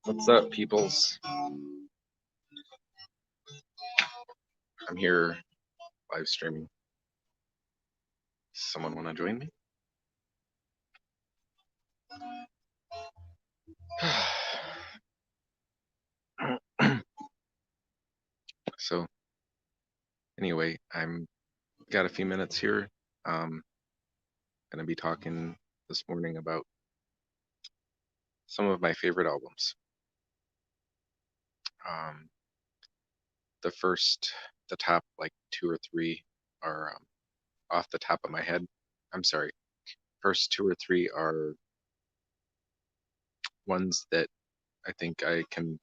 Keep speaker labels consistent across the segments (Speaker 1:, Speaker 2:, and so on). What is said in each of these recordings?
Speaker 1: What's up, peoples? I'm here live streaming. Someone want to join me? So, anyway, I'm got a few minutes here. Gonna be talking this morning about some of my favorite albums. Um, the top like two or three are off the top of my head. I'm sorry. First two or three are ones that I think I can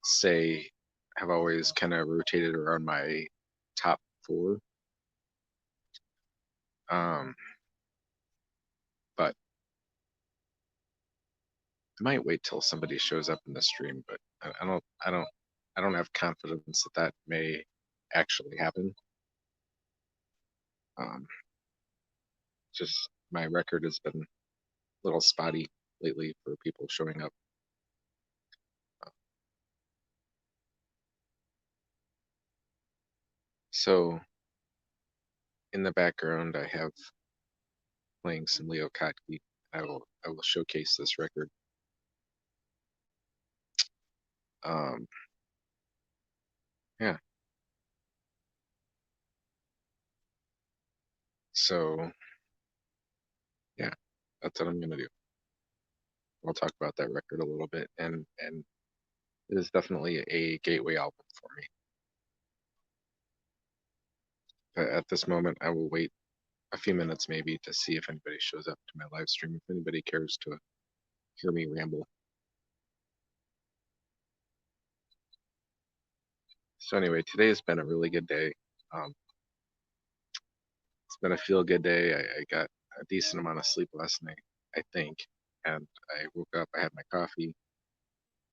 Speaker 1: say have always kind of rotated around my top four. But I might wait till somebody shows up in the stream, but I don't have confidence that that may actually happen. Just my record has been a little spotty lately for people showing up. So in the background, I have playing some Leo Kottke. I will showcase this record. Yeah. So yeah, that's what I'm gonna do. I'll talk about that record a little bit, and it is definitely a gateway album for me. But at this moment, I will wait a few minutes maybe to see if anybody shows up to my live stream, if anybody cares to hear me ramble. So anyway, today has been a really good day. It's been a feel-good day. I got a decent amount of sleep last night, I think, and I woke up, I had my coffee,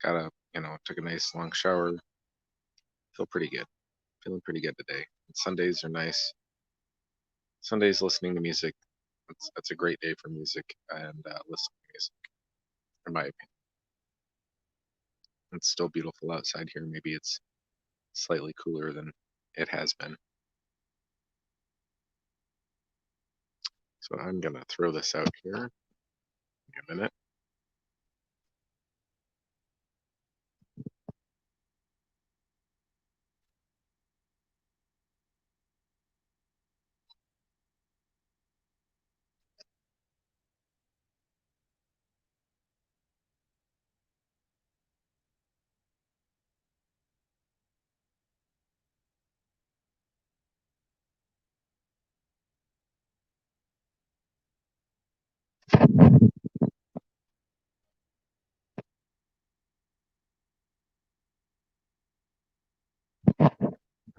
Speaker 1: got up, took a nice long shower. Feel pretty good. Feeling pretty good today. And Sundays are nice. Sundays listening to music. That's a great day for music and listening to music, in my opinion. It's still beautiful outside here. Maybe it's slightly cooler than it has been. So I'm gonna throw this out here in a minute.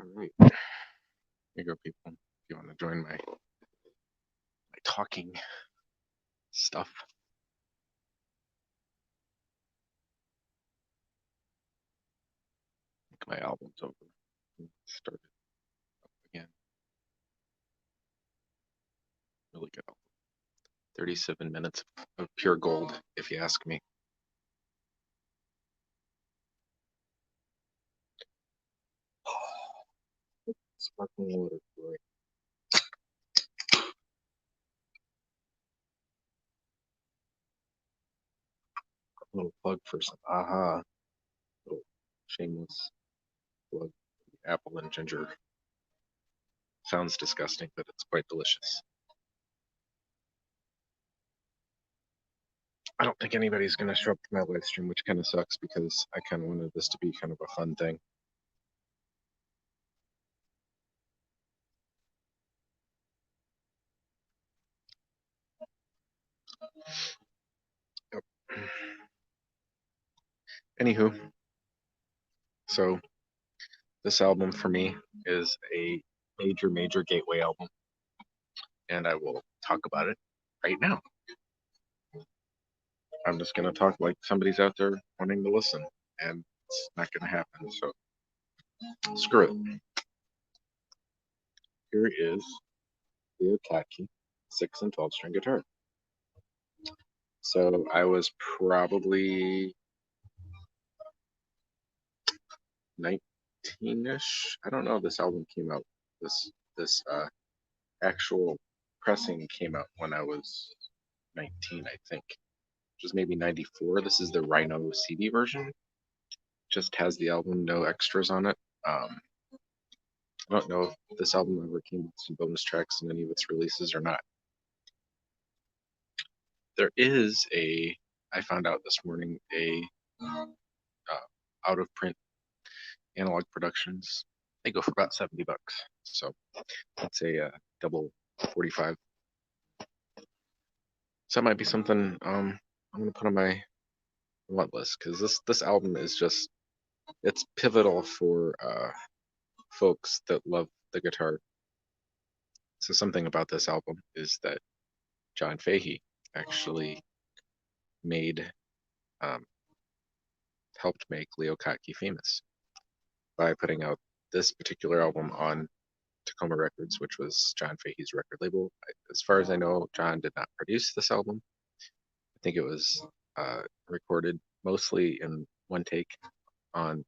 Speaker 1: All right. Here you go, people. If you want to join my talking stuff. My album's over. Started up again. Really good album. 37 minutes of pure gold, if you ask me. Sparkling water, boy. A little plug for some AHA. Little shameless plug. Apple and ginger. Sounds disgusting, but it's quite delicious. I don't think anybody's going to show up to my live stream, which kind of sucks because I kind of wanted this to be kind of a fun thing. Yep. Anywho, so this album for me is a major gateway album, and I will talk about it right now. I'm just going to talk like somebody's out there wanting to listen, and it's not going to happen, so screw it. Here is Leo Kottke 6 and 12 string guitar. So I was probably 19ish. I don't know. This album came out. This actual pressing came out when I was 19, I think, which was maybe 94. This is the Rhino CD version. Just has the album, no extras on it. I don't know if this album ever came with some bonus tracks in any of its releases or not. There is I found out this morning, a out of print analog productions. They go for about $70. So that's a double 45. So that might be something I'm gonna put on my want list, because this album is just, it's pivotal for folks that love the guitar. So something about this album is that John Fahey actually made um, helped make Leo Kottke famous by putting out this particular album on Tacoma Records, which was John Fahey's record label. As far as I know, John did not produce this album. I think it was recorded mostly in one take on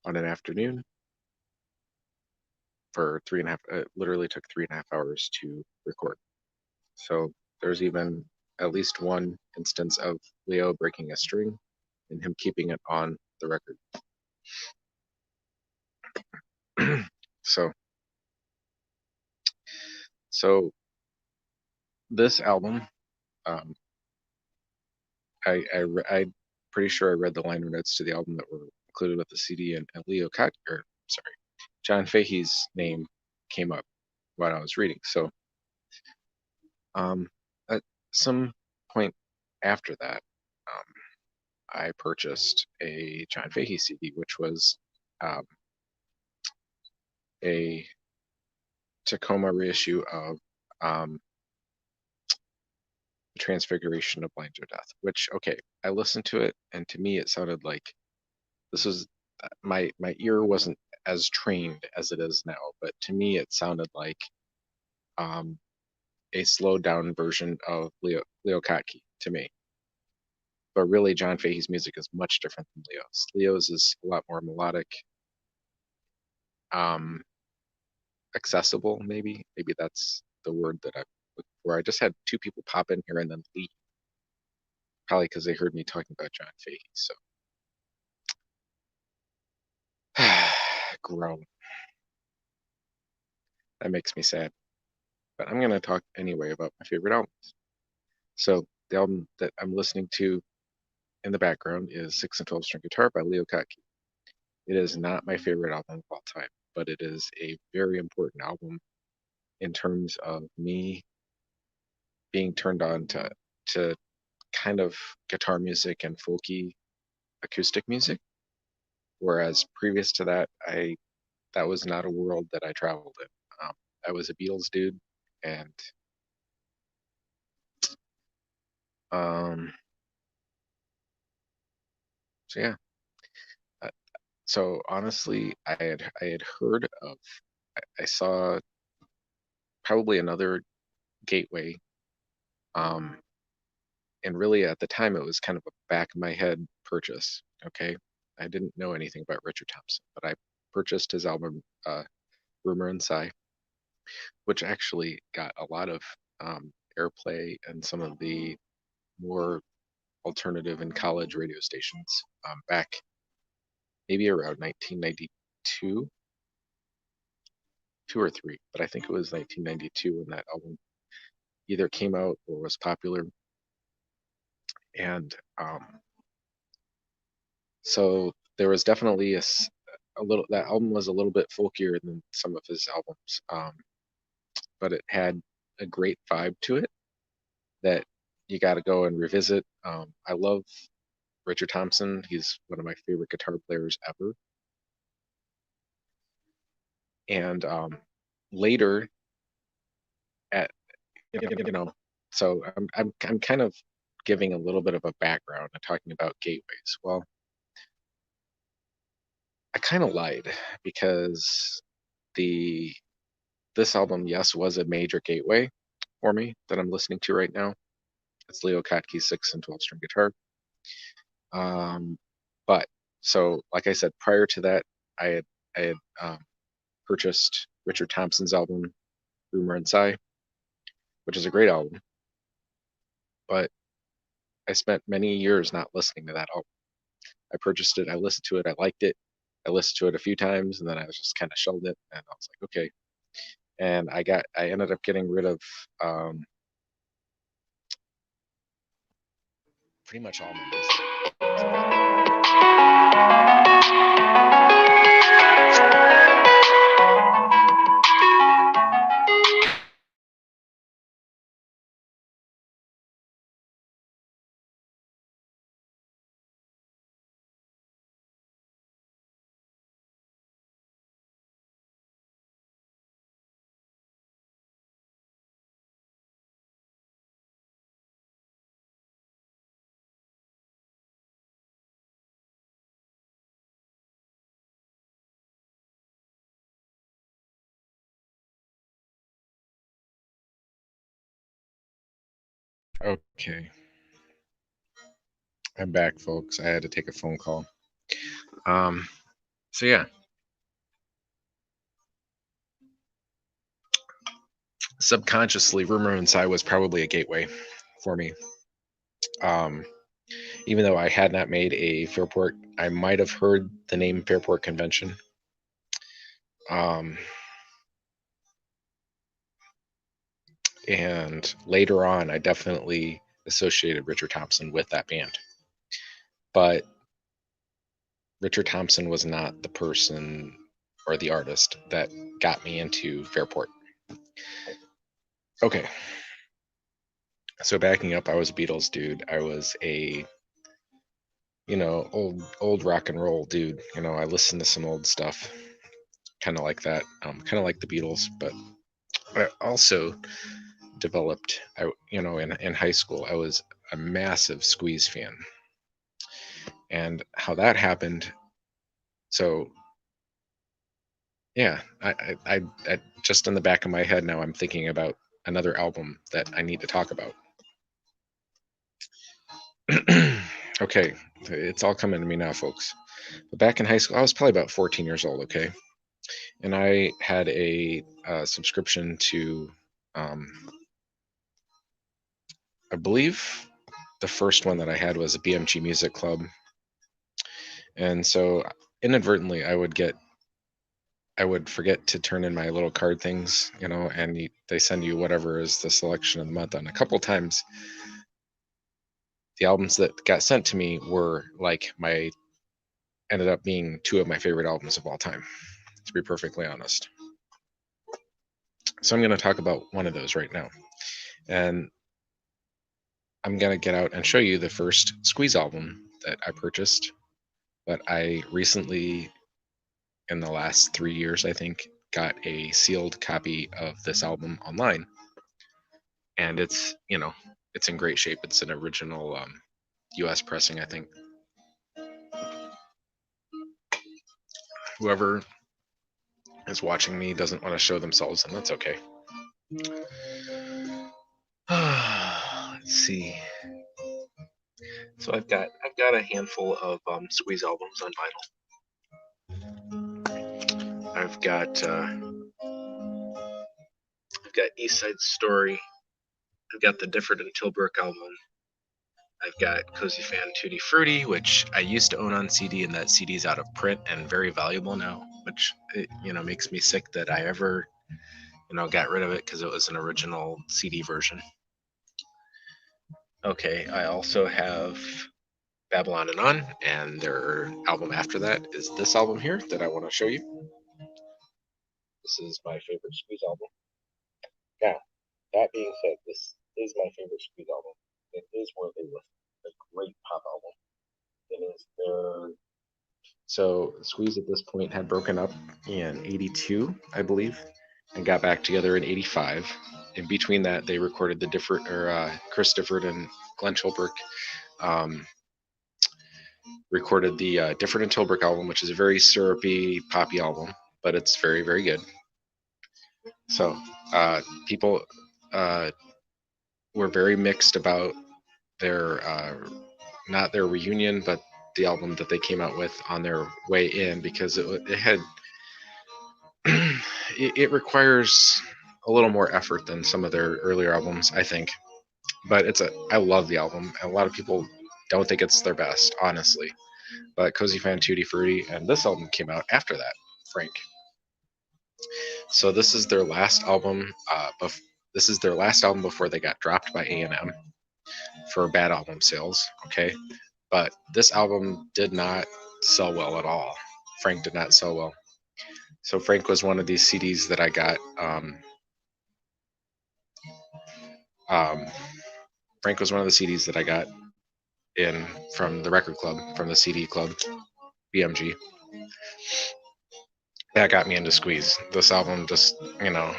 Speaker 1: an afternoon for 3.5. It literally took 3.5 hours to record. So there's even at least one instance of Leo breaking a string and him keeping it on the record. so so this album, um, I'm pretty sure I read the liner notes to the album that were included with the CD, and Leo Kottke, or sorry, John Fahey's name came up while I was reading. So at some point after that, I purchased a John Fahey CD, which was um, a Tacoma reissue of The Transfiguration of Blind Joe Death, which, okay, I listened to it, and to me it sounded like this was, my ear wasn't as trained as it is now, but to me it sounded like um, a slowed down version of Leo Kottke to me. But really, John Fahey's music is much different than Leo's. Leo's is a lot more melodic, um, accessible, maybe that's the word that I'm looking for. I just had two people pop in here and then leave, probably because they heard me talking about John Fahey. So groan. That makes me sad. But I'm gonna talk anyway about my favorite albums. So the album that I'm listening to in the background is 6 and 12 String Guitar by Leo Kottke. It is not my favorite album of all time, but it is a very important album in terms of me being turned on to kind of guitar music and folky acoustic music. Whereas previous to that, that was not a world that I traveled in. I was a Beatles dude, and um, so yeah. Uh, so honestly, I had heard of, I saw probably another Gateway, um, and really at the time it was kind of a back of my head purchase. Okay, I didn't know anything about Richard Thompson, but I purchased his album Rumor and Sigh, which actually got a lot of airplay and some of the more alternative and college radio stations back maybe around 1992, 2 or 3, but I think it was 1992 when that album either came out or was popular. And so there was definitely a little, that album was a little bit folkier than some of his albums, but it had a great vibe to it that you got to go and revisit. I love Richard Thompson. He's one of my favorite guitar players ever. And later, at you know, so I'm kind of giving a little bit of a background and talking about gateways. Well, I kind of lied, because the this album, yes, was a major gateway for me that I'm listening to right now. It's Leo Kottke 6 and 12 string guitar. But so, like I said, prior to that, I had purchased Richard Thompson's album Rumor and Sigh, which is a great album. But I spent many years not listening to that album. I purchased it, I listened to it, I liked it. I listened to it a few times, and then I was just kind of shelved it, and I was like, okay. And I ended up getting rid of pretty much all my music. Okay, I'm back, folks. I had to take a phone call. So yeah, subconsciously, Rumor and Sigh was probably a gateway for me. Even though I had not made a Fairport, I might have heard the name Fairport Convention. And later on, I definitely associated Richard Thompson with that band. But Richard Thompson was not the person or the artist that got me into Fairport. Okay. So backing up, I was a Beatles dude. I was a old rock and roll dude. I listened to some old stuff, kind of like that, kind of like the Beatles. But I also developed, in high school, I was a massive Squeeze fan, and how that happened. So yeah, I just in the back of my head now, I'm thinking about another album that I need to talk about. Okay, it's all coming to me now, folks. But back in high school, I was probably about 14 years old. Okay, and I had a subscription to, I believe, the first one that I had was a BMG Music Club, and so inadvertently, I would forget to turn in my little card things, and they send you whatever is the selection of the month. And a couple times, the albums that got sent to me were like ended up being two of my favorite albums of all time, to be perfectly honest. So I'm going to talk about one of those right now. And I'm going to get out and show you the first Squeeze album that I purchased. But I recently, in the last 3 years, I think, got a sealed copy of this album online. And it's in great shape. It's an original US pressing, I think. Whoever is watching me doesn't want to show themselves, and that's okay. Let's see. So I've got a handful of Squeeze albums on vinyl. I've got East Side Story. I've got the Difford and Tilbrook album. I've got Cozy Fan Tutti Frutti, which I used to own on CD, and that CD is out of print and very valuable now, which makes me sick that I ever got rid of it, because it was an original CD version. Okay, I also have Babylon and On, and their album after that is this album here that I want to show you. This is my favorite Squeeze album. Now, that being said, this is my favorite Squeeze album. It is worthy with a great pop album. It is their... So Squeeze at this point had broken up in '82, I believe, and got back together in '85. In between that, they recorded the Chris Difford and Glenn Tilbrook recorded the Difford and Tilbrook album, which is a very syrupy, poppy album, but it's very, very good. So people were very mixed about not their reunion, but the album that they came out with on their way in, because it had it requires a little more effort than some of their earlier albums, I think. But I love the album. A lot of people don't think it's their best, honestly. But Cozy Fan Tutti Frutti, and this album came out after that, Frank. So this is their last album. This is their last album before they got dropped by A&M for bad album sales. Okay, but this album did not sell well at all. Frank did not sell well. So Frank was one of these CDs that I got. Um, Frank was one of the CDs that I got in from the record club, from the CD club, BMG. That got me into Squeeze. This album just,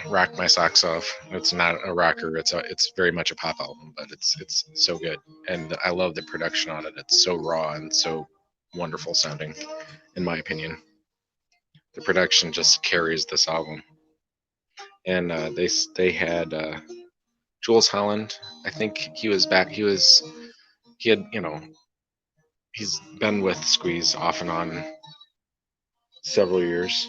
Speaker 1: rocked my socks off. It's not a rocker. It's very much a pop album, but it's so good, and I love the production on it. It's so raw and so wonderful sounding, in my opinion. The production just carries this album, and they had Jules Holland. I think he was back. He had he's been with Squeeze off and on several years.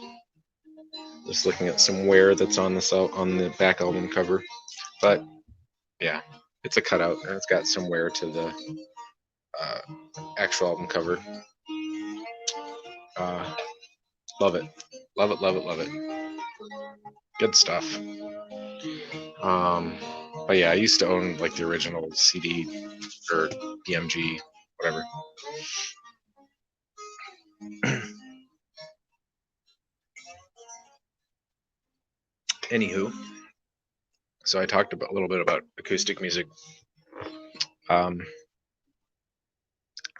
Speaker 1: Just looking at some wear that's on the back album cover, but yeah, it's a cutout and it's got some wear to the uh, actual album cover. Uh, love it, love it, love it, love it. Good stuff. But yeah, I used to own like the original CD or BMG, whatever. Anywho, so I talked a little bit about acoustic music. Um,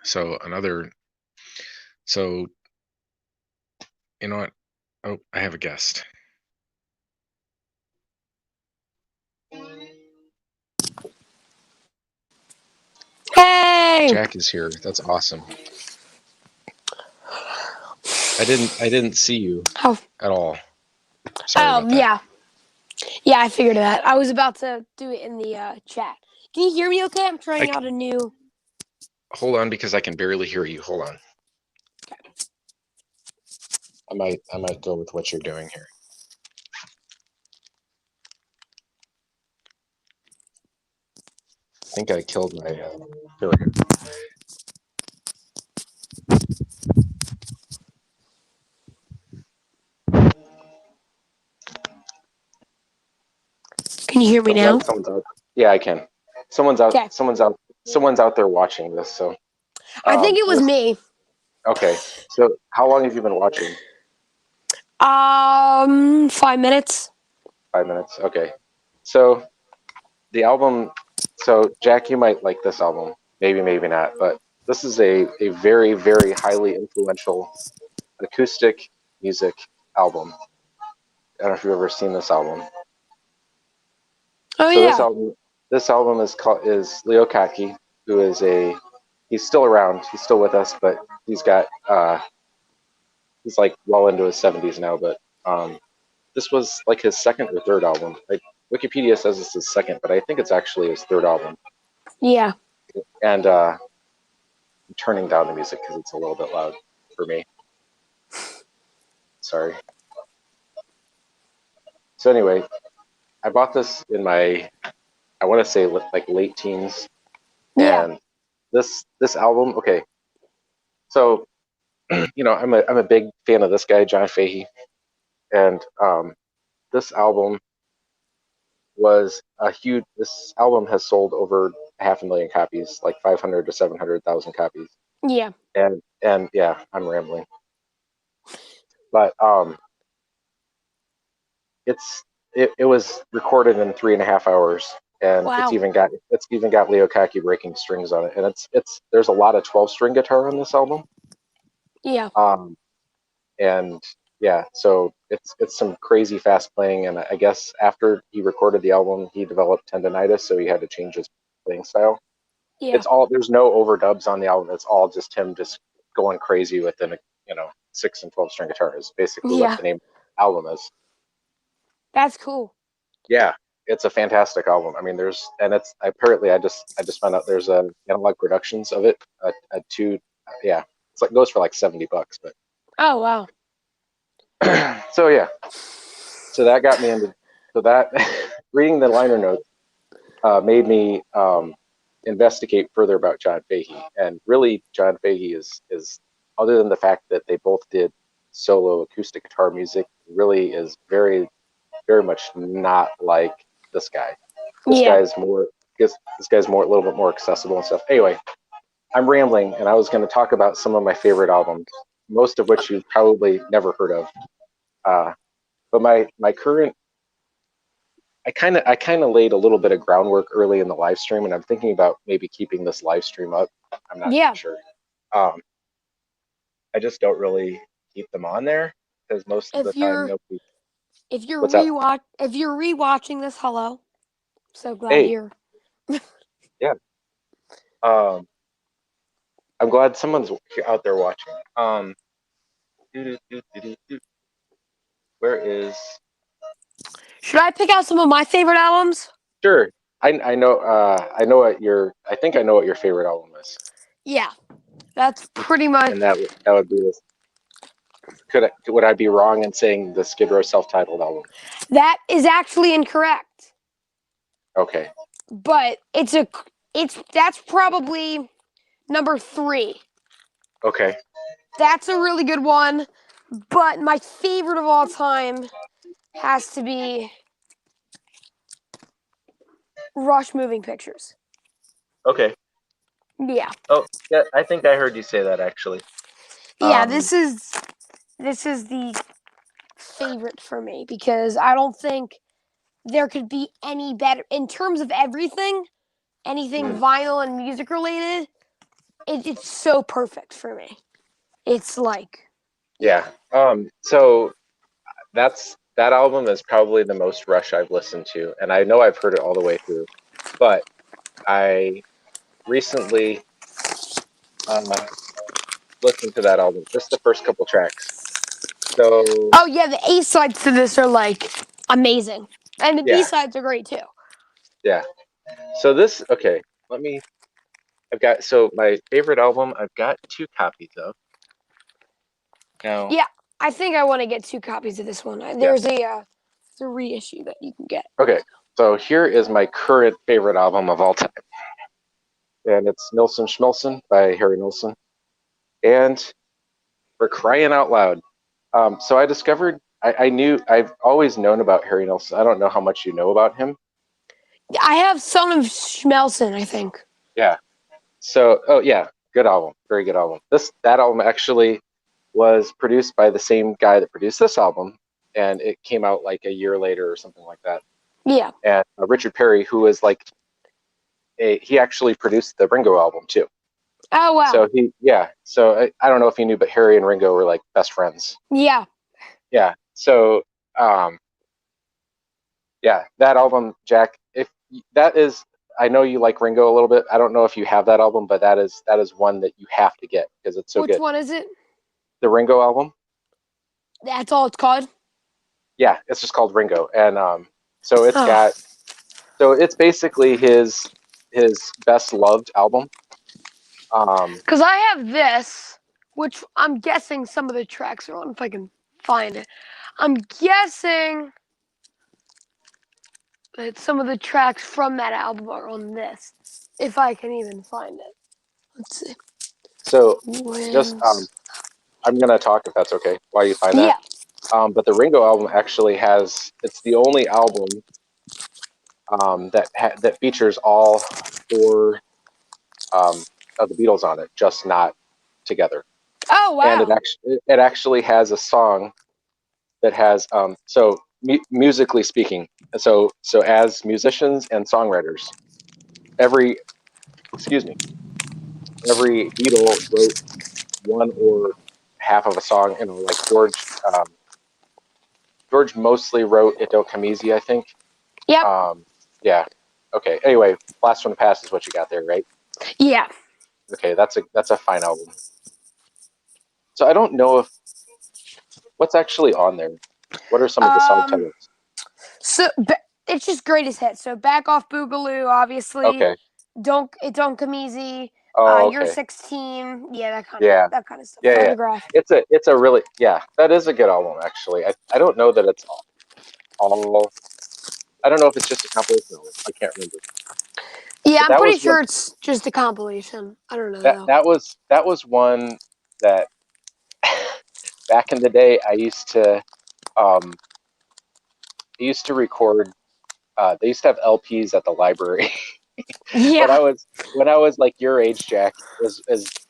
Speaker 1: so you know what? Oh, I have a guest.
Speaker 2: Hey!
Speaker 1: Jack is here. That's awesome. I didn't see you at all. Sorry about that.
Speaker 2: Yeah, I figured that. I was about to do it in the chat. Can you hear me okay? I'm trying out a new...
Speaker 1: Hold on, because I can barely hear you. Hold on. Okay. I might go with what you're doing here. I think I killed my... Here we go.
Speaker 2: Can you hear me now?
Speaker 1: Yeah, I can. Someone's out.
Speaker 2: Okay.
Speaker 1: Someone's out there watching this. So
Speaker 2: I think it was me.
Speaker 1: Okay. So how long have you been watching?
Speaker 2: 5 minutes.
Speaker 1: 5 minutes. Okay. So the album. So Jack, you might like this album. Maybe, maybe not. But this is a very, very highly influential acoustic music album. I don't know if you've ever seen this album.
Speaker 2: Oh,
Speaker 1: so
Speaker 2: yeah.
Speaker 1: This album is Leo Kaki, who is he's still around. He's still with us, but he's got he's like well into his 70s now. But this was like his second or third album. Wikipedia says it's his second, but I think it's actually his third album.
Speaker 2: Yeah.
Speaker 1: And I'm turning down the music because it's a little bit loud for me. Sorry. So anyway, I bought this in my, I want to say like late teens.
Speaker 2: Yeah.
Speaker 1: And this album, okay. So, I'm a big fan of this guy, John Fahey. And this album this album has sold over 500,000 copies, like 500 to 700,000 copies.
Speaker 2: Yeah.
Speaker 1: And yeah, I'm rambling. But it was recorded in 3.5 hours, and
Speaker 2: Wow.
Speaker 1: it's even got Leo Kaki breaking strings on it, and there's a lot of 12-string guitar on this album.
Speaker 2: Yeah.
Speaker 1: And yeah, so it's some crazy fast playing, and I guess after he recorded the album, he developed tendonitis, so he had to change his playing style.
Speaker 2: Yeah.
Speaker 1: There's no overdubs on the album. It's all just him just going crazy with an 6 and 12 string guitar is basically what the name of the album is.
Speaker 2: That's cool.
Speaker 1: Yeah, it's a fantastic album. I mean, it's apparently I just found out there's a analog productions of it, a two, yeah, it's like goes for like $70, but
Speaker 2: Oh wow.
Speaker 1: so yeah, so that got me into so that reading the liner notes made me investigate further about John Fahey, and really John Fahey is other than the fact that they both did solo acoustic guitar music, really is very much not like this guy. This
Speaker 2: Yeah.
Speaker 1: guy's more this guy's more a little bit more accessible and stuff. Anyway, I'm rambling, and I was going to talk about some of my favorite albums, most of which you've probably never heard of. Uh, but my current I kind of laid a little bit of groundwork early in the live stream, and I'm thinking about maybe keeping this live stream up. I'm not
Speaker 2: Yeah.
Speaker 1: sure. Um, I just don't really keep them on there because most of the
Speaker 2: If
Speaker 1: time
Speaker 2: you're
Speaker 1: nobody.
Speaker 2: if you're
Speaker 1: What's up?
Speaker 2: rewatching this, hello. So glad
Speaker 1: Hey,
Speaker 2: you're.
Speaker 1: yeah. Um, I'm glad someone's out there watching. Where is?
Speaker 2: Should I pick out some of my favorite albums?
Speaker 1: Sure. I know. I know what your. I think I know what your favorite album is,
Speaker 2: Yeah, that's pretty much.
Speaker 1: and that would be this. Would I be wrong in saying the Skid Row self-titled album?
Speaker 2: That is actually incorrect,
Speaker 1: Okay.
Speaker 2: but that's probably number 3.
Speaker 1: Okay.
Speaker 2: That's a really good one, but my favorite of all time has to be Rush Moving Pictures.
Speaker 1: Okay.
Speaker 2: Yeah.
Speaker 1: Oh, yeah. I think I heard you say that actually.
Speaker 2: Yeah,
Speaker 1: Um.
Speaker 2: this is the favorite for me because I don't think there could be any better in terms of everything, anything
Speaker 1: mm,
Speaker 2: vinyl and music related. It's so perfect for me. It's like, yeah.
Speaker 1: yeah. So that album is probably the most Rush I've listened to, and I know I've heard it all the way through, but I recently uh, listened to that album, just the first couple tracks. So
Speaker 2: Oh yeah, the A sides to this are like amazing, and the B
Speaker 1: yeah,
Speaker 2: sides are great too.
Speaker 1: yeah. So this okay. Let me. I've got so my favorite album. I've got 2 copies of now.
Speaker 2: Yeah, I think I want to get 2 copies of this one.
Speaker 1: Yeah.
Speaker 2: There's a reissue that you can get.
Speaker 1: Okay. So here is my current favorite album of all time, and it's Nilsson Schmilsson by Harry Nilsson. And for crying out loud, so I discovered I've always known about Harry Nilsson. I don't know how much you know about him.
Speaker 2: I have Son of Schmelson, I think.
Speaker 1: Yeah. So oh yeah, good album, very good album. That album actually was produced by the same guy that produced this album, and it came out like a year later or something like that.
Speaker 2: Yeah.
Speaker 1: And Richard Perry, who is like he actually produced the Ringo album too.
Speaker 2: Oh wow.
Speaker 1: So I don't know if you knew, but Harry and Ringo were like best friends.
Speaker 2: Yeah.
Speaker 1: Yeah. So um, yeah, that album, Jack. If that is, I know you like Ringo a little bit. I don't know if you have that album, but that is one that you have to get because it's so
Speaker 2: Which
Speaker 1: good.
Speaker 2: one is it?
Speaker 1: The Ringo album.
Speaker 2: That's all it's called.
Speaker 1: Yeah, it's just called Ringo, and so it's
Speaker 2: Oh.
Speaker 1: got so it's basically his best loved album.
Speaker 2: Because I have this, which I'm guessing some of the tracks are on, if I can find it. I'm guessing that some of the tracks from that album are on this, if I can even find it. Let's see.
Speaker 1: So just
Speaker 2: Where's...
Speaker 1: I'm gonna talk if that's okay while you find that.
Speaker 2: Yeah.
Speaker 1: But the Ringo album actually it's the only album that features all 4 of the Beatles on it, just not together.
Speaker 2: Oh,
Speaker 1: And
Speaker 2: wow.
Speaker 1: it actually has a song that has musically speaking. So as musicians and songwriters, every excuse me, every Beatle wrote one or half of a song. You know, like George mostly wrote "It Don't Come Easy," I think.
Speaker 2: Yep.
Speaker 1: Yeah. Okay. Anyway, "Blast from the Past" is what you got there, right?
Speaker 2: Yeah.
Speaker 1: Okay, that's a fine album. So I don't know if what's actually on there. What are some of the song
Speaker 2: Um.
Speaker 1: titles?
Speaker 2: So it's just greatest hits. So Back Off Boogaloo, obviously.
Speaker 1: Okay.
Speaker 2: Don't Come Easy.
Speaker 1: Oh,
Speaker 2: You're
Speaker 1: okay.
Speaker 2: 16. Yeah,
Speaker 1: Yeah.
Speaker 2: that kind of stuff.
Speaker 1: Yeah, yeah.
Speaker 2: Photograph.
Speaker 1: It's a really, yeah, that is a good album actually. I don't know that it's all I don't know if it's just a compilation album. I can't remember.
Speaker 2: Yeah,
Speaker 1: But
Speaker 2: I'm
Speaker 1: that
Speaker 2: pretty
Speaker 1: was one
Speaker 2: sure it's just a compilation. I don't know
Speaker 1: that
Speaker 2: though.
Speaker 1: that was one that back in the day um I used to record they used to have LPs at the library when
Speaker 2: Yeah,
Speaker 1: I was like your age, Jack, is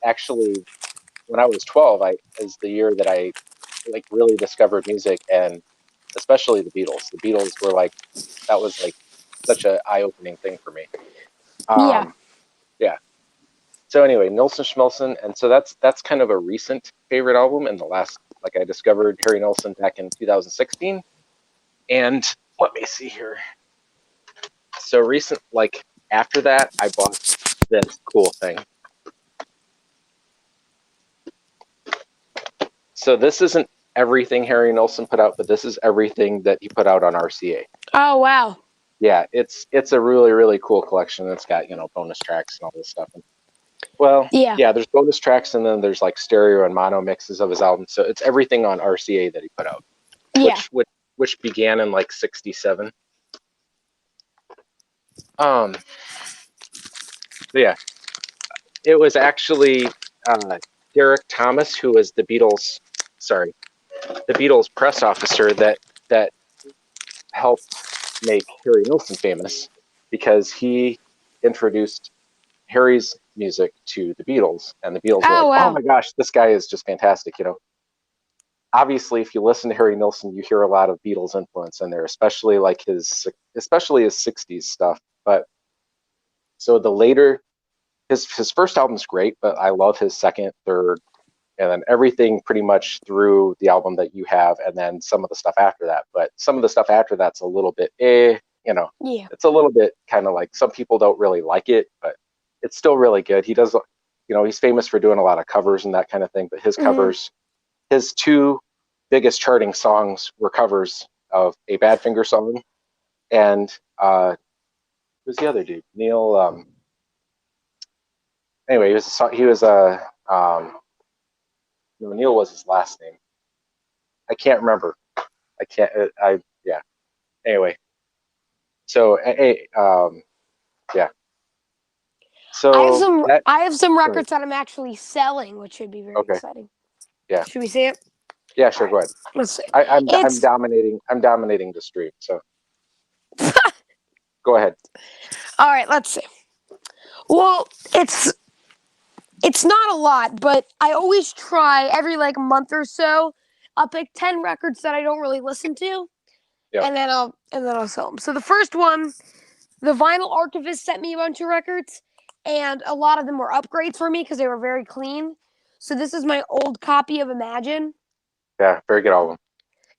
Speaker 1: actually when I was 12, I is the year that I like really discovered music and especially the Beatles. The Beatles were like that was like such a eye-opening thing for me.
Speaker 2: yeah,
Speaker 1: Um yeah. So anyway, Nilsson Schmilsson, and so that's kind of a recent favorite album in the last like I discovered Harry Nilsson back in 2016. And let me see here. So recent like after that I bought this cool thing. So this isn't everything Harry Nilsson put out, but this is everything that he put out on RCA.
Speaker 2: Oh wow.
Speaker 1: Yeah, it's a really really cool collection. It's got bonus tracks and all this stuff. And, well,
Speaker 2: Yeah,
Speaker 1: yeah, there's bonus tracks and then there's like stereo and mono mixes of his album. So it's everything on RCA that he put out,
Speaker 2: yeah.
Speaker 1: which began in like '67. Um, but yeah, it was actually Derek Thomas who was the Beatles press officer that helped make Harry Nilsson famous because he introduced Harry's music to the Beatles, and the Beatles were
Speaker 2: Oh
Speaker 1: like, "Oh
Speaker 2: wow.
Speaker 1: my gosh, this guy is just fantastic!" Obviously, if you listen to Harry Nilsson, you hear a lot of Beatles influence in there, especially his '60s stuff. But so the later his first album's great, but I love his second, third, and then everything pretty much through the album that you have, and then some of the stuff after that. But some of the stuff after that's a little bit,
Speaker 2: Yeah.
Speaker 1: it's a little bit kind of like some people don't really like it, but it's still really good. He does, he's famous for doing a lot of covers and that kind of thing. But
Speaker 2: Hmm.
Speaker 1: his two biggest charting songs were covers of a Badfinger song and who's the other dude? Neil. Anyway, he was a no, Neil was his last name. I can't remember. I can't. I yeah. Anyway, so yeah. So that
Speaker 2: I have some
Speaker 1: go ahead.
Speaker 2: records that I'm actually selling, which should be very
Speaker 1: Okay.
Speaker 2: exciting.
Speaker 1: Yeah.
Speaker 2: Should we see it?
Speaker 1: Yeah.
Speaker 2: All
Speaker 1: Sure.
Speaker 2: right.
Speaker 1: Go ahead.
Speaker 2: Let's see.
Speaker 1: I'm
Speaker 2: It's
Speaker 1: dominating. I'm dominating the stream. So go ahead.
Speaker 2: all right. Let's see. Well, it's not a lot, but I always try every like month or so. I'll pick 10 records that I don't really listen to,
Speaker 1: Yep.
Speaker 2: and then I'll sell them. So the first one, the Vinyl Archivist sent me a bunch of records, and a lot of them were upgrades for me because they were very clean. So this is my old copy of Imagine.
Speaker 1: Yeah. Very good album.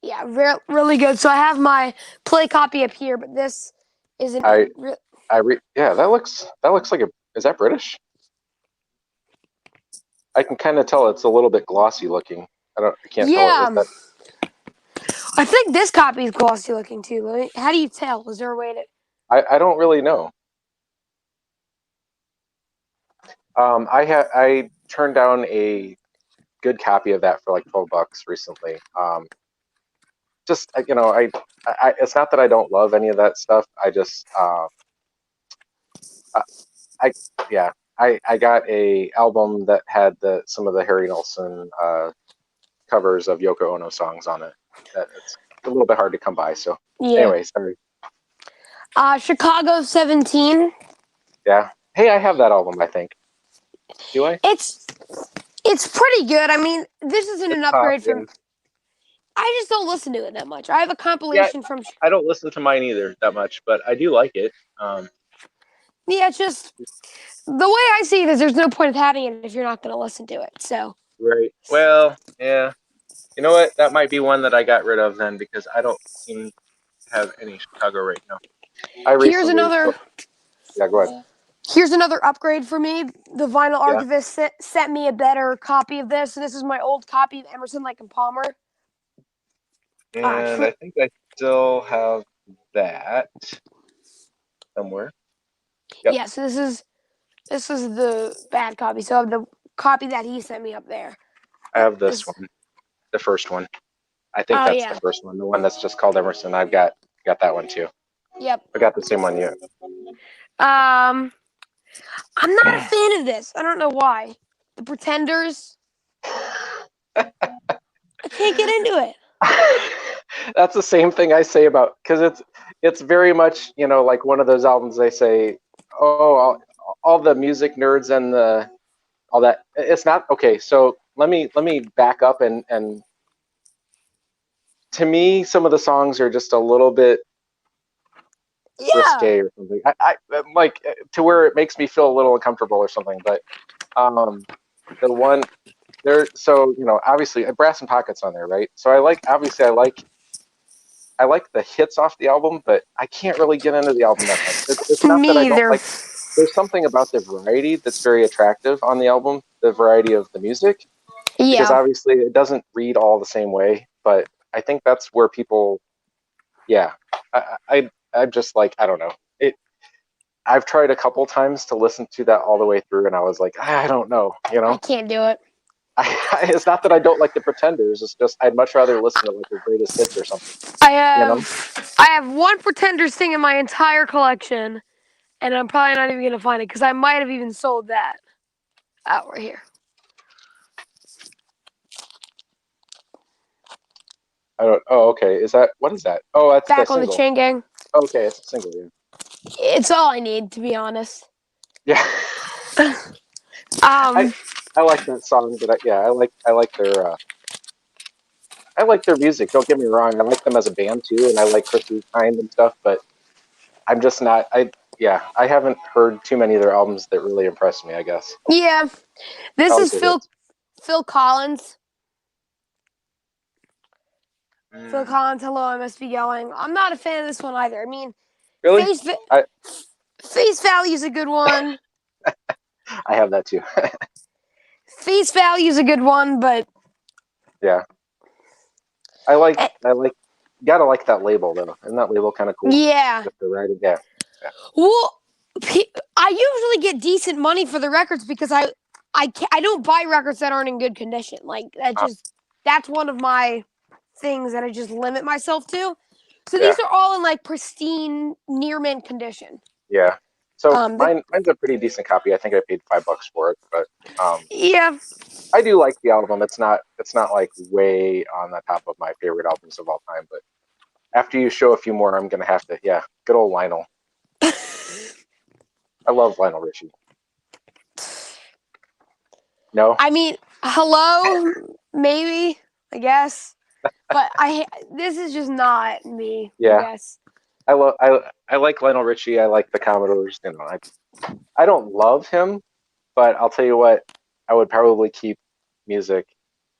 Speaker 2: Yeah, really good. So I have my play copy up here, but this isn't.
Speaker 1: I yeah. That looks like a. Is that British? I can kind of tell it's a little bit glossy looking. I can't tell it. Is
Speaker 2: Yeah,
Speaker 1: that
Speaker 2: I think this copy is glossy looking too. How do you tell? Is there a way to?
Speaker 1: I don't really know. I turned down a good copy of that for like $12 recently. Just it's not that I don't love any of that stuff. I, I yeah, I got a album that had some of the Harry Nilsson covers of Yoko Ono songs on it. That it's a little bit hard to come by. So
Speaker 2: Yeah.
Speaker 1: anyway, sorry.
Speaker 2: Chicago 17.
Speaker 1: Yeah. Hey, I have that album. I think. Do I?
Speaker 2: It's it's pretty good. I mean, this isn't
Speaker 1: It's
Speaker 2: an
Speaker 1: pop.
Speaker 2: upgrade
Speaker 1: Yeah.
Speaker 2: from. I just don't listen to it that much. I have a
Speaker 1: Yeah.
Speaker 2: compilation from.
Speaker 1: I don't listen to mine either that much, but I do like it.
Speaker 2: Yeah, it's just the way I see it is there's no point of having it if you're not going to listen to it. So
Speaker 1: Right. Well, yeah. You know what? That might be one that I got rid of then because I don't seem to have any Chicago right now. I
Speaker 2: here's
Speaker 1: recently,
Speaker 2: another
Speaker 1: yeah, go ahead.
Speaker 2: here's another upgrade for me. The Vinyl
Speaker 1: Yeah.
Speaker 2: Archivist sent me a better copy of this, and this is my old copy of Emerson, Lake and Palmer.
Speaker 1: And I think I still have that somewhere. Yep,
Speaker 2: Yeah, so this is the bad copy. So I have the copy that he sent me up there.
Speaker 1: I have this
Speaker 2: This,
Speaker 1: one, the first one. I think
Speaker 2: oh
Speaker 1: that's the
Speaker 2: yeah.
Speaker 1: first one, the one that's just called Emerson. I've got that one too.
Speaker 2: Yep.
Speaker 1: I got the same one you.
Speaker 2: Um, I'm not a fan of this. I don't know why. The Pretenders. I can't get into it.
Speaker 1: That's the same thing I say about because it's very much like one of those albums they say, oh, all the music nerds and the all that. It's not okay. So let me back up and to me some of the songs are just a little bit
Speaker 2: Yeah.
Speaker 1: risque or something. I like to where it makes me feel a little uncomfortable or something. But um, the one there, so obviously Brass and Pockets on there, right? So obviously I like the hits off the album, but I can't really get into the album that much. It's not that I
Speaker 2: Me
Speaker 1: don't
Speaker 2: either.
Speaker 1: like. There's something about the variety that's very attractive on the album, the variety of the music, because
Speaker 2: Yeah.
Speaker 1: obviously it doesn't read all the same way. But I think that's where people, yeah, I'm just like I don't know. I've tried a couple times to listen to that all the way through, and I was like, I don't know,
Speaker 2: I can't do it.
Speaker 1: It's not that I don't like the Pretenders. It's just I'd much rather listen to like their greatest hits or something.
Speaker 2: I
Speaker 1: You know?
Speaker 2: have one Pretenders thing in my entire collection, and I'm probably not even gonna find it because I might have even sold that out right here.
Speaker 1: I don't. Oh, okay. Is that what is that? Oh, that's the
Speaker 2: Back on the
Speaker 1: single.
Speaker 2: Chain Gang.
Speaker 1: Okay, it's a single. Yeah.
Speaker 2: It's all I need, to be honest.
Speaker 1: Yeah. I
Speaker 2: Um,
Speaker 1: I like that song, but yeah, I like their music. Don't get me wrong. I like them as a band too, and I like Chrissy Kind and stuff. But I'm just not. I haven't heard too many of their albums that really impressed me. I guess
Speaker 2: yeah,
Speaker 1: I
Speaker 2: this
Speaker 1: like
Speaker 2: is
Speaker 1: their
Speaker 2: Phil
Speaker 1: hits.
Speaker 2: Phil Collins. Phil
Speaker 1: Mm,
Speaker 2: Collins, hello, I must be yelling. I'm not a fan of this one either. I mean,
Speaker 1: really?
Speaker 2: face
Speaker 1: I
Speaker 2: face value is a good one.
Speaker 1: I have that too.
Speaker 2: Face value is a good one, but
Speaker 1: Yeah. I like. Gotta like that label though. Isn't that label kind of cool?
Speaker 2: yeah.
Speaker 1: With the writing. Yeah. Yeah.
Speaker 2: Well, I usually get decent money for the records because I don't buy records that aren't in good condition. Like that's one of my things that I just limit myself to. So
Speaker 1: Yeah.
Speaker 2: these are all in like pristine, near mint condition.
Speaker 1: Yeah. So
Speaker 2: The
Speaker 1: mine's a pretty decent copy. I think I paid $5 for it, but
Speaker 2: yeah,
Speaker 1: I do like the album. It's not like way on the top of my favorite albums of all time, but after you show a few more, I'm gonna have to. Yeah, good old Lionel. I love Lionel Richie. No,
Speaker 2: I mean, hello, maybe I guess, but this is just not me. I
Speaker 1: yeah,
Speaker 2: guess.
Speaker 1: I like Lionel Richie. I like the Commodores. I don't love him, but I'll tell you what, I would probably keep music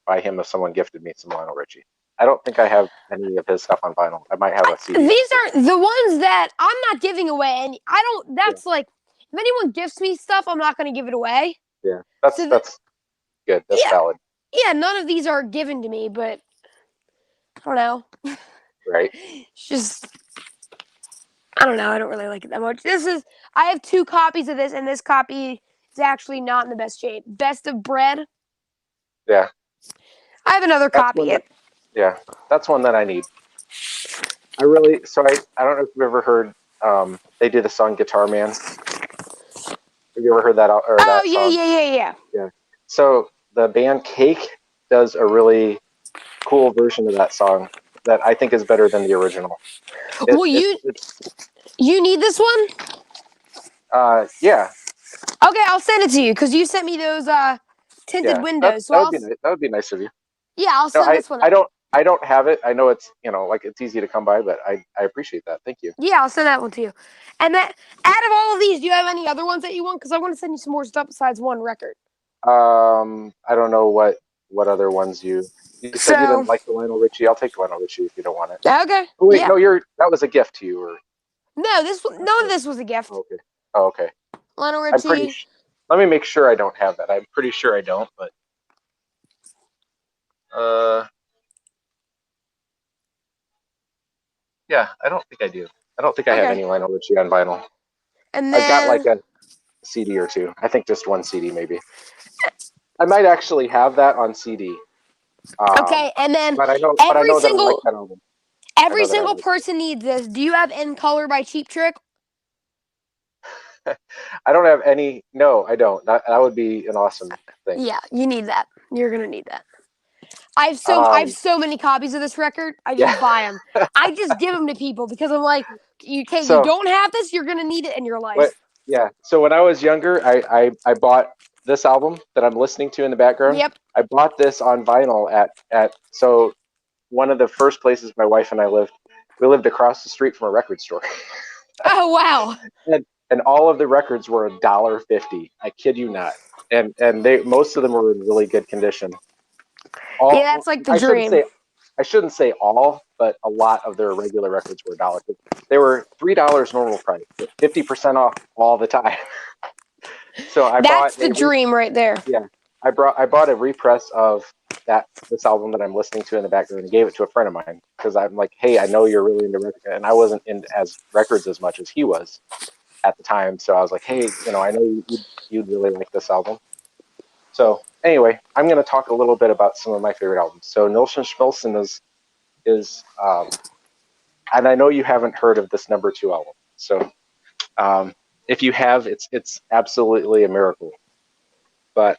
Speaker 1: by him if someone gifted me some Lionel Richie. I don't think I have any of his stuff on vinyl. I might have a CD or
Speaker 2: These
Speaker 1: two.
Speaker 2: are the ones that I'm not giving away, and I don't.
Speaker 1: Yeah,
Speaker 2: That's like if anyone gifts me stuff, I'm not going to give it away.
Speaker 1: yeah, that's
Speaker 2: So
Speaker 1: that's good. That's
Speaker 2: yeah,
Speaker 1: valid,
Speaker 2: yeah, none of these are given to me, but I don't know.
Speaker 1: right?
Speaker 2: It's just I don't know. I don't really like it that much. I have two copies of this, and this copy is actually not in the best shape. Best of Bread.
Speaker 1: Yeah,
Speaker 2: I have another
Speaker 1: that's
Speaker 2: copy.
Speaker 1: one that. Yeah, that's one that I need. I don't know if you've ever heard they did a song Guitar Man. Have you ever heard
Speaker 2: Oh
Speaker 1: that
Speaker 2: yeah,
Speaker 1: song?
Speaker 2: yeah, yeah, yeah.
Speaker 1: Yeah. So the band Cake does a really cool version of that song that I think is better than the original.
Speaker 2: Well,
Speaker 1: It's
Speaker 2: you need this one.
Speaker 1: yeah,
Speaker 2: Okay, I'll send it to you because you sent me those tinted
Speaker 1: yeah. That
Speaker 2: windows. So
Speaker 1: that would be nice. That would be nice of you.
Speaker 2: yeah, I'll
Speaker 1: No,
Speaker 2: send this one.
Speaker 1: I don't have it. I know it's like it's easy to come by, but I appreciate that. Thank you.
Speaker 2: Yeah, I'll send that one to you. And that out of all of these, do you have any other ones that you want? Because I want to send you some more stuff besides one record.
Speaker 1: I don't know what other ones you said you
Speaker 2: So
Speaker 1: didn't like the Lionel Richie. I'll take Lionel Richie if you don't want it.
Speaker 2: okay,
Speaker 1: Oh, wait,
Speaker 2: yeah.
Speaker 1: no, that was a gift to you, or
Speaker 2: No, none of
Speaker 1: okay.
Speaker 2: this was a
Speaker 1: Oh,
Speaker 2: gift.
Speaker 1: okay. Oh, okay.
Speaker 2: Lionel
Speaker 1: I'm pretty.
Speaker 2: Richie.
Speaker 1: Let me make sure I don't have that. I'm pretty sure I don't, but uh, Yeah, I don't think I do. I don't think I have
Speaker 2: Okay.
Speaker 1: any Lionel Richie on vinyl.
Speaker 2: And
Speaker 1: I've got like
Speaker 2: then
Speaker 1: a CD or two. I think just one CD maybe. I might actually have that on CD.
Speaker 2: okay, and then
Speaker 1: But I
Speaker 2: every
Speaker 1: know that I like
Speaker 2: single
Speaker 1: that album. I
Speaker 2: every
Speaker 1: know that I
Speaker 2: single
Speaker 1: like
Speaker 2: person needs this. Do you have In Color by Cheap Trick?
Speaker 1: it. I don't have any. No, I don't. That would be an awesome thing.
Speaker 2: Yeah, you need that. You're gonna need that. I have
Speaker 1: Um,
Speaker 2: so many copies of this record. I
Speaker 1: yeah.
Speaker 2: just buy them. I just give them to people because I'm like, you
Speaker 1: So
Speaker 2: don't have this, you're gonna need it in your
Speaker 1: what?
Speaker 2: life.
Speaker 1: Yeah. So when I was younger, I bought this album that I'm listening to in the background.
Speaker 2: Yep.
Speaker 1: I bought this on vinyl at so one of the first places my wife and I lived. We lived across the street from a record store.
Speaker 2: Oh wow.
Speaker 1: And all of the records were $1.50. I kid you not. And they most of them were in really good condition.
Speaker 2: Yeah,
Speaker 1: All
Speaker 2: that's like the
Speaker 1: I shouldn't
Speaker 2: dream.
Speaker 1: say I shouldn't say all, but a lot of their regular records were $1. They were $3 normal price, but 50% off all the time. So I bought
Speaker 2: That's the dream right there.
Speaker 1: yeah, I bought a repress of this album that I'm listening to in the background and gave it to a friend of mine because I'm like, hey, I know you're really into records, and I wasn't into as records as much as he was at the time. So I was like, hey, I know you'd really like this album. So anyway, I'm going to talk a little bit about some of my favorite albums. So Nilsson Schmilsson is and I know you haven't heard of this number two album. So if you have, it's absolutely a miracle. But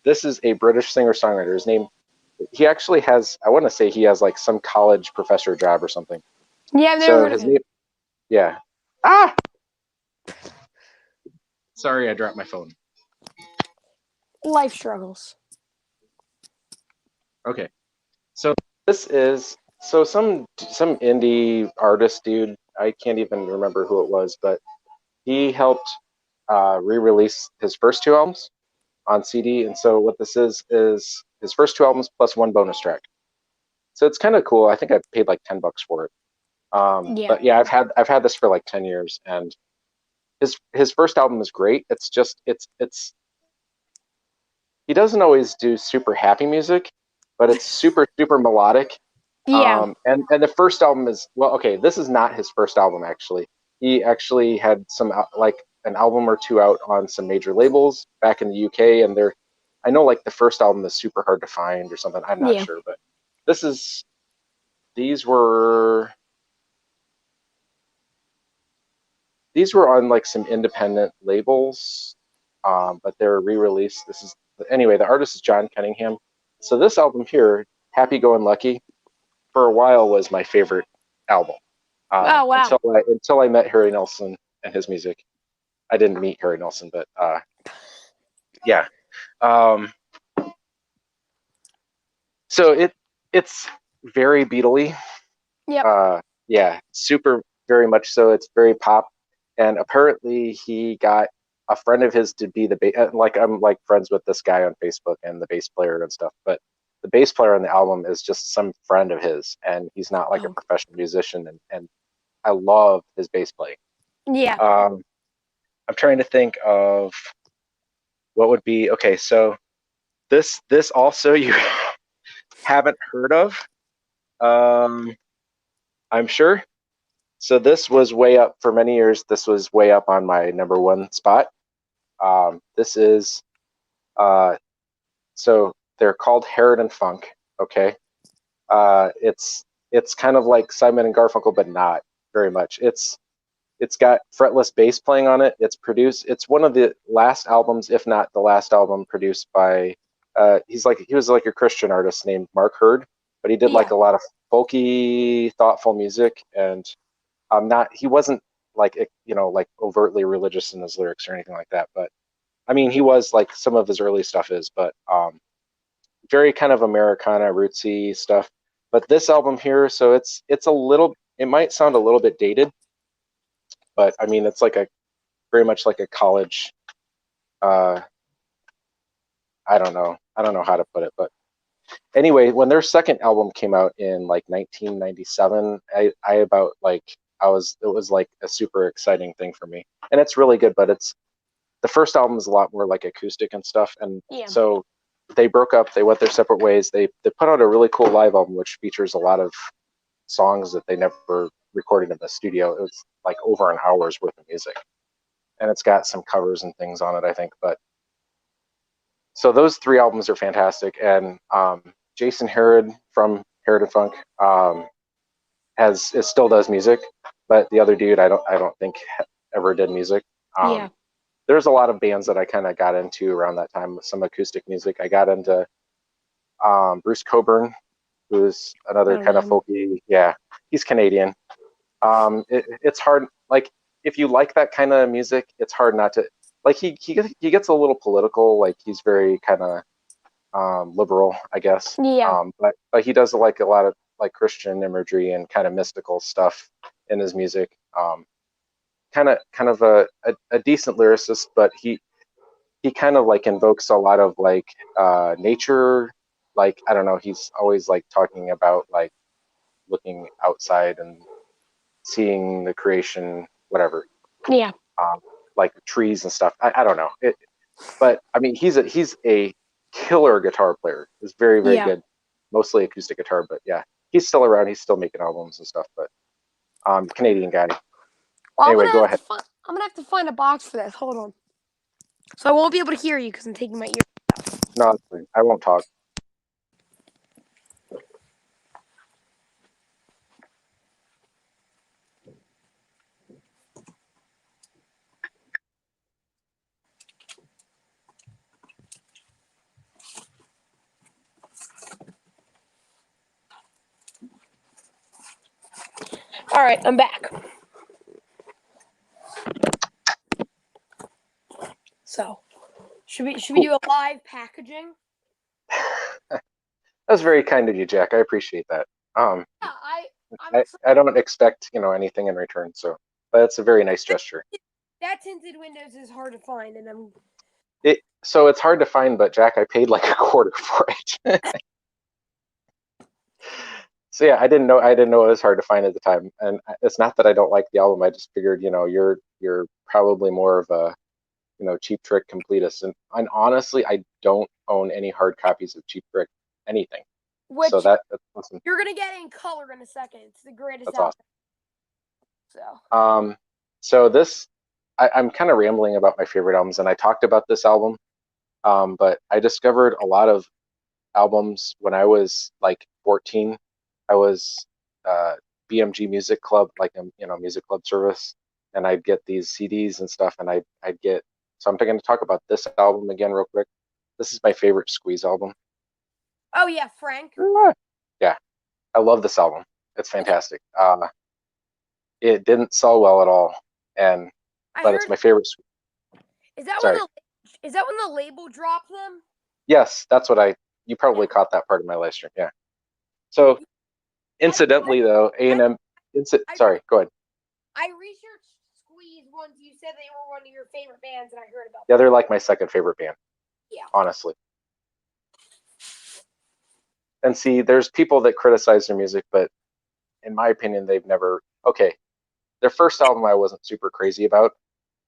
Speaker 1: this is a British singer songwriter. His name, he actually has, I want to say he has like some college professor job or something.
Speaker 2: Yeah, I've never
Speaker 1: So
Speaker 2: heard of
Speaker 1: his
Speaker 2: him.
Speaker 1: name, yeah. Ah, sorry, I dropped my phone.
Speaker 2: Life struggles.
Speaker 1: Okay. So this is some indie artist dude. I can't even remember who it was, but he helped re-release his first two albums on CD. And so what this is his first two albums plus one bonus track. So it's kind of cool. I think I paid like $10 for it.
Speaker 2: Yeah.
Speaker 1: But yeah, I've had this for like 10 years, and his first album is great. It's just it's he doesn't always do super happy music, but it's super melodic.
Speaker 2: Yeah.
Speaker 1: And the first album is well, okay. This is not his first album actually. He actually had some like an album or two out on some major labels back in the UK, and they're I know like the first album is super hard to find or something. I'm not
Speaker 2: Yeah.
Speaker 1: sure, but this is these were these were on like some independent labels, but they're re-released. This is anyway. The artist is John Cunningham. So this album here, Happy Go Lucky, for a while was my favorite album
Speaker 2: Oh wow.
Speaker 1: until I met Harry Nelson and his music. I didn't meet Harry Nelson, but yeah. Um, so it's very Beatley.
Speaker 2: Yep.
Speaker 1: Yeah, super, very much so. It's very pop, and apparently he got a friend of his to be like I'm like friends with this guy on Facebook and the bass player and stuff, but the bass player on the album is just some friend of his, and he's not like a
Speaker 2: Oh.
Speaker 1: professional musician, and I love his bass playing.
Speaker 2: Yeah.
Speaker 1: Um, I'm trying to think of what would be okay. So this also you haven't heard of, um, I'm sure. So this was way up for many years. This was way up on my number one spot. This is so they're called Herod and Funk. Okay, it's kind of like Simon and Garfunkel, but not very much. It's got fretless bass playing on it. It's produced. It's one of the last albums, if not the last album, produced by. He was like a Christian artist named Mark Hurd, but he did like
Speaker 2: Yeah.
Speaker 1: a lot of folky, thoughtful music, and not he wasn't like like overtly religious in his lyrics or anything like that. But I mean, he was like some of his early stuff is, but very kind of Americana rootsy stuff. But this album here, so it's a little. It might sound a little bit dated, but I mean, it's like a very much like a college. Uh, I don't know how to put it, but anyway, when their second album came out in like 1997, I about like it was like a super exciting thing for me, and it's really good. But it's the first album is a lot more like acoustic and stuff, and
Speaker 2: Yeah.
Speaker 1: so they broke up. They went their separate ways. They put out a really cool live album which features a lot of songs that they never recorded in the studio. It was like over an hour's worth of music, and it's got some covers and things on it, I think. But so those three albums are fantastic, and Jason Herod from Herod and Funk has it still does music, but the other dude I don't think ever did music.
Speaker 2: Yeah.
Speaker 1: There's a lot of bands that I kind of got into around that time with some acoustic music. I got into Bruce Coburn, who's
Speaker 2: I
Speaker 1: another
Speaker 2: don't know
Speaker 1: kind of
Speaker 2: him.
Speaker 1: folky. Yeah, he's Canadian. It's hard. Like if you like that kind of music, it's hard not to like. He gets a little political. Like he's very kind of liberal, I guess.
Speaker 2: Yeah.
Speaker 1: But he does like a lot of like Christian imagery and kind of mystical stuff in his music. Kind of a decent lyricist, but he kind of like invokes a lot of like nature. Like I don't know, he's always like talking about like looking outside and seeing the creation, whatever,
Speaker 2: Yeah.
Speaker 1: um, like trees and stuff. I don't know it, but I mean he's a killer guitar player. He's very
Speaker 2: Yeah.
Speaker 1: good, mostly acoustic guitar. But yeah, he's still around. He's still making albums and stuff. But Canadian guy.
Speaker 2: Well,
Speaker 1: Anyway, go ahead.
Speaker 2: I'm gonna have to find a box for this. Hold on. So I won't be able to hear you because I'm taking my ear.
Speaker 1: No, I won't talk.
Speaker 2: All right, I'm back. So should we
Speaker 1: Cool.
Speaker 2: do a live packaging?
Speaker 1: That's very kind of you, Jack. I appreciate that. Um,
Speaker 2: Yeah, I'm
Speaker 1: I,
Speaker 2: excited.
Speaker 1: I don't expect anything in return, so but it's a very nice gesture.
Speaker 2: That tinted windows is hard to find, and I'm
Speaker 1: So it's hard to find, but Jack, I paid like a quarter for it. So yeah, I didn't know it was hard to find at the time, and it's not that I don't like the album. I just figured you're probably more of a Cheap Trick completist, and honestly, I don't own any hard copies of Cheap Trick anything. So
Speaker 2: which
Speaker 1: that's awesome.
Speaker 2: you're gonna get in color in a second. It's the greatest
Speaker 1: That's
Speaker 2: album.
Speaker 1: awesome.
Speaker 2: So
Speaker 1: So I'm kind of rambling about my favorite albums, and I talked about this album, but I discovered a lot of albums when I was like 14. I was uh, BMG Music Club, like a music club service, and I'd get these CDs and stuff, and I'd get. So I'm going to talk about this album again real quick. This is my favorite Squeeze album.
Speaker 2: oh yeah, Frank.
Speaker 1: Yeah, I love this album. It's
Speaker 2: Yeah,
Speaker 1: fantastic. It didn't sell well at all, and
Speaker 2: I
Speaker 1: but it's
Speaker 2: heard.
Speaker 1: my favorite.
Speaker 2: Is that when
Speaker 1: Sorry.
Speaker 2: the label dropped them?
Speaker 1: Yes, that's what you
Speaker 2: Yeah.
Speaker 1: probably caught that part of my live stream. Yeah. So
Speaker 2: I I
Speaker 1: incidentally though,
Speaker 2: I
Speaker 1: A&M,
Speaker 2: I,
Speaker 1: sorry, go ahead.
Speaker 2: I researched Squeeze once. You said they were one of your favorite bands, and I heard about
Speaker 1: Yeah,
Speaker 2: them.
Speaker 1: they're like my second favorite band,
Speaker 2: Yeah.
Speaker 1: honestly. And see, there's people that criticize their music, but in my opinion, they've never, okay, their first album I wasn't super crazy about,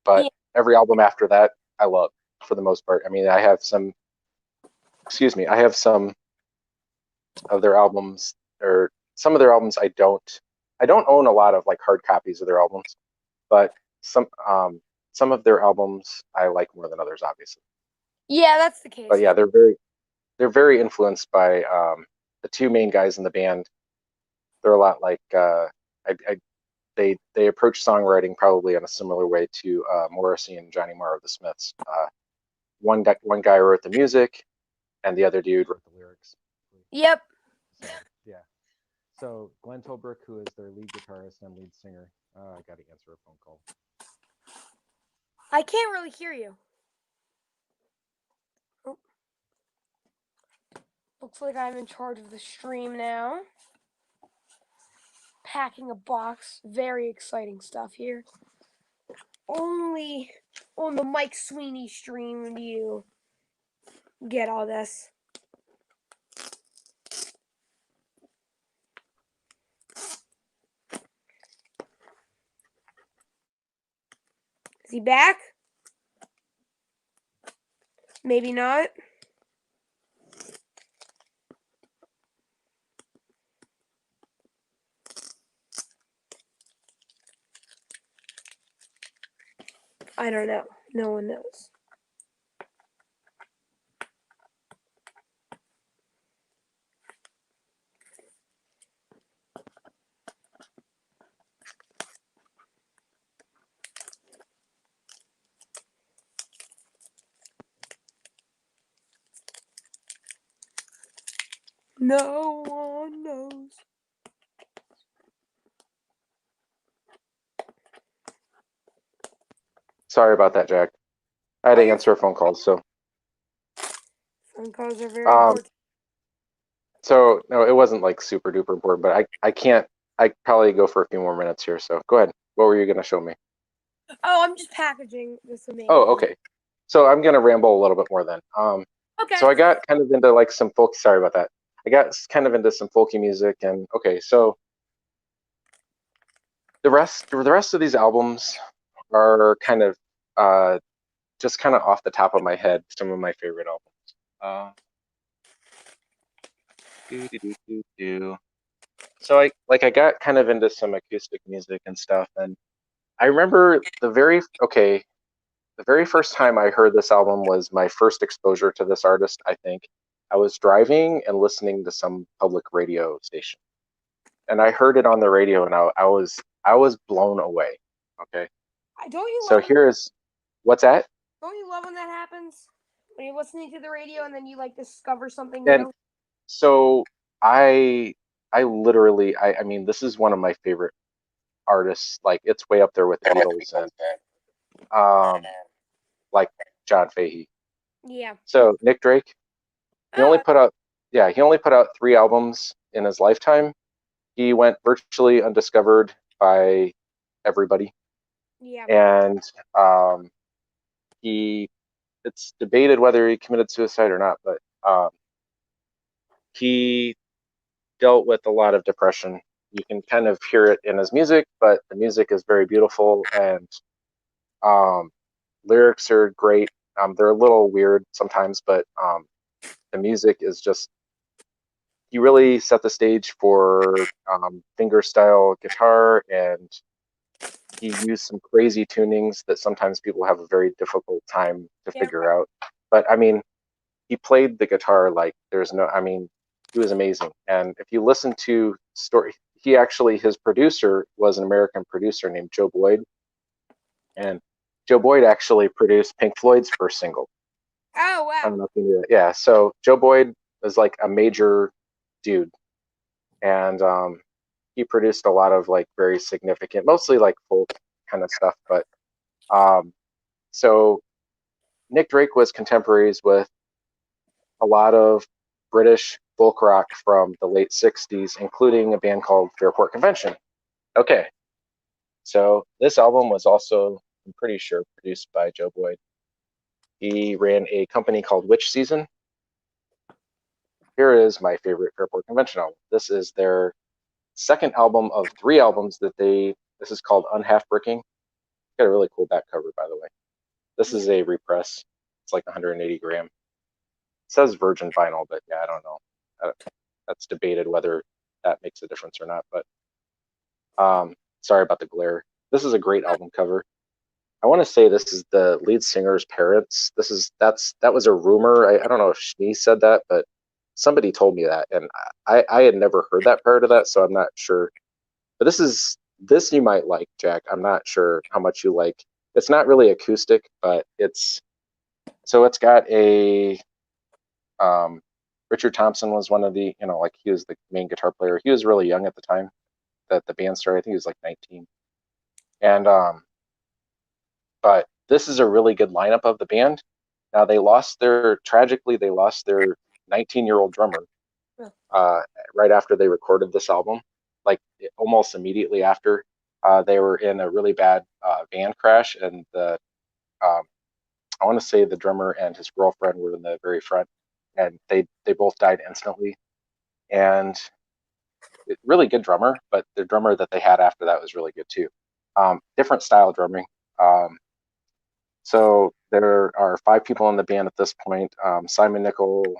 Speaker 1: but
Speaker 2: Yeah.
Speaker 1: every album after that I love for the most part. I mean, I have some of their albums, or some of their albums I don't own a lot of like hard copies of their albums, but some of their albums I like more than others, obviously.
Speaker 2: Yeah, that's the
Speaker 1: But
Speaker 2: case.
Speaker 1: yeah, they're very influenced by the two main guys in the band. They're a lot like they approach songwriting probably in a similar way to Morrissey and Johnny Marr of the Smiths. One guy wrote the music, and the other dude wrote the lyrics.
Speaker 2: Yep.
Speaker 1: So yeah. So Glenn Tolbrook, who is their lead guitarist and lead singer, I got to answer a phone call.
Speaker 2: I can't really hear you. Oh, looks like I'm in charge of the stream now. Packing a box. Very exciting stuff here. Only on the Mike Sweeney stream do you get all this. Is he back? Maybe not. I don't know. No one knows. No one knows.
Speaker 1: Sorry about that, Jack. I had
Speaker 2: Oh,
Speaker 1: to
Speaker 2: your
Speaker 1: answer a phone call. So,
Speaker 2: phone calls are very
Speaker 1: um,
Speaker 2: important.
Speaker 1: so no, it wasn't like super duper important, but I can't. I probably go for a few more minutes here. So go ahead. What were you gonna show me?
Speaker 2: Oh, I'm just packaging this
Speaker 1: Oh,
Speaker 2: amazing.
Speaker 1: okay. So I'm gonna ramble a little bit more then.
Speaker 2: Okay.
Speaker 1: So I got kind of into like some folk. Sorry about that. I got kind of into some folky music, and okay, so the rest of these albums are kind of uh just kind of off the top of my head. Some of my favorite albums. Uh, do do do do do. So I got kind of into some acoustic music and stuff, and I remember the very first time I heard this album was my first exposure to this artist, I think. I was driving and listening to some public radio station. And I heard it on the radio and I was blown away. Okay.
Speaker 2: Don't you
Speaker 1: So
Speaker 2: love when
Speaker 1: here's what's that?
Speaker 2: don't you love when that happens? When you're listening to the radio and then you like discover something
Speaker 1: And
Speaker 2: new.
Speaker 1: so I I literally I mean this is one of my favorite artists. Like it's way up there with the Beatles and um like John Fahey.
Speaker 2: Yeah.
Speaker 1: So Nick Drake, he only
Speaker 2: Oh,
Speaker 1: put out he only put out 3 albums in his lifetime. He went virtually undiscovered by everybody,
Speaker 2: yeah.
Speaker 1: and um, he it's debated whether he committed suicide or not, but he dealt with a lot of depression. You can kind of hear it in his music, but the music is very beautiful and um, lyrics are great. They're a little weird sometimes, but the music is just he really set the stage for finger-style guitar, and he used some crazy tunings that sometimes people have a very difficult time to
Speaker 2: Yeah.
Speaker 1: figure out. But I mean, he played the guitar like there's no. I mean, he was amazing. And if you listen to story, he actually his producer was an American producer named Joe Boyd, and Joe Boyd actually produced Pink Floyd's first single.
Speaker 2: Oh
Speaker 1: I
Speaker 2: wow.
Speaker 1: don't know if you knew that. Yeah, so Joe Boyd was like a major dude, and he produced a lot of like very significant, mostly like folk kind of stuff. But um, so Nick Drake was contemporaries with a lot of British folk rock from the late 60s, including a band called Fairport Convention. Okay, so this album was also, I'm pretty sure, produced by Joe Boyd. He ran a company called Witch Season. Here is my favorite Fairport Convention album. This is their second album of 3 albums this is called Unhalf Bricking. It's got a really cool back cover, by the way. This
Speaker 2: Yeah.
Speaker 1: is a repress. It's like 180 gram. It says virgin vinyl, but yeah, I don't know. That's debated whether that makes a difference or not. But sorry about the glare. This is a great album cover. I want to say this is the lead singer's parents. That was a rumor. I don't know if she said that, but somebody told me that, and I had never heard that prior to that, so I'm not sure. But this you might like, Jack. I'm not sure how much you like. It's not really acoustic, but it's got a um, Richard Thompson was one of the like he was the main guitar player. He was really young at the time that the band started. I think he was like 19, and but this is a really good lineup of the band. Now they lost their 19-year-old drummer
Speaker 2: Oh,
Speaker 1: uh, right after they recorded this album, like almost immediately after. They were in a really bad van crash, and um, I want to say the drummer and his girlfriend were in the very front, and they both died instantly. And really good drummer, but the drummer that they had after that was really good too. Different style drumming. Um, so there are 5 people in the band at this point. Simon Nicol,